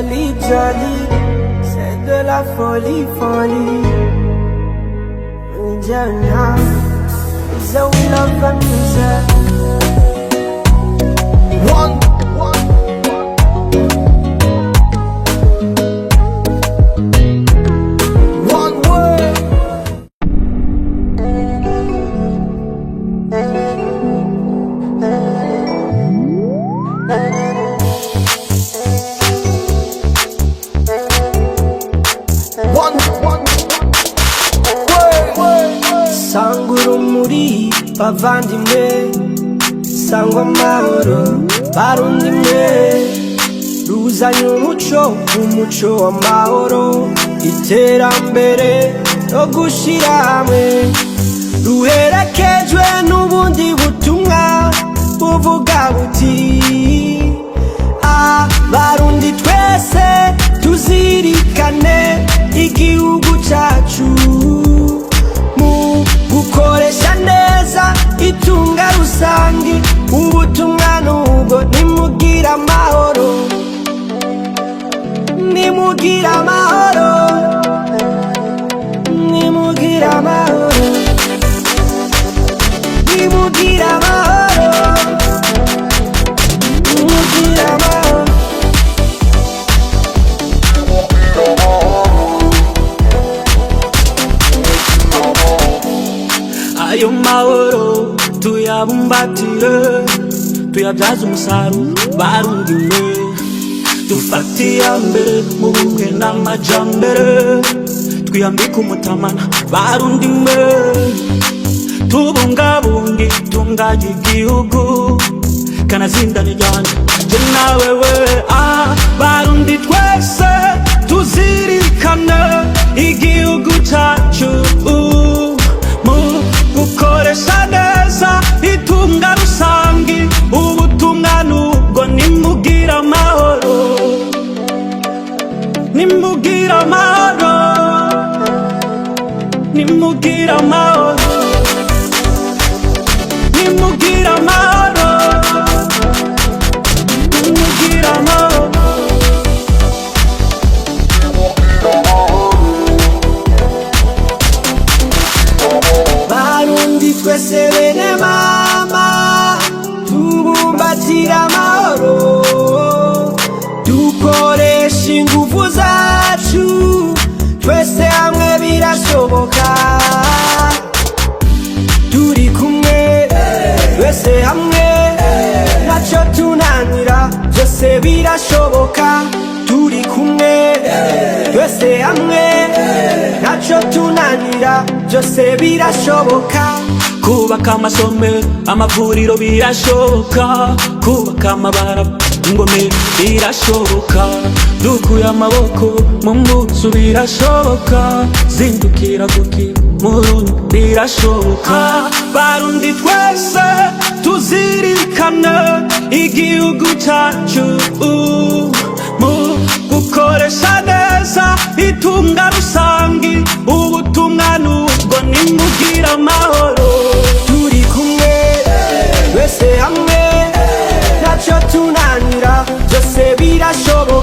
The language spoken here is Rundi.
jolly, jolly, c'est de la folie, folie. Jana, so we love the music. One. Sangurumuri bavandimwe sangwa amahoro barundimwe ruzanye umuco w'amahoro iterambere no gushira hamwe ruherekejwe n'ubundi butumwa buvuga buti abarundi twese tuzirikane igihugu cacu gukoresha neza itunga rusangi ubutumwa nubwo nimugira amahoro nimugira amahoro nimugira amahoro nimugira amahoro nimugira amahoro. Ayo mahoro tuyabumbatire tuyabyaze umusaruro barundimwe dufatiye mbere mu bumwe n'amajambere twiyambika umutamana barundimwe tubungabunge tungaje igihugu kanazindana ryanje je nawewe barundi twese tuzirikane igihugu cacu gukoresha neza itunga rusangi ubutumwa nubwo nimugira amahoro nimugira amahoro nimugira amahoro nimugira amahoro nimugira amahoro. Twese bene mama tubumbatira amahoro dukoresha ingufu zacu twese hamwe birashoboka turi kumwe twese hamwe ntacyo tunanira byose birashoboka turi kumwe twese hamwe ntacyo tunanira byose birashoboka kubaka amasomero amavuriro birashoboka kubaka amabarabara ingomero birashoboka dukuye amaboko mu mbuzu birashoboka zindukira gukira murundi birashoboka barundi twese tuzirikane igihugu cacu mu gukoresha neza itunga rusangi ubutumwa nubwo nimugira amahoro turi kumwe twese hamwe ntacyo tunanira byose birashoboka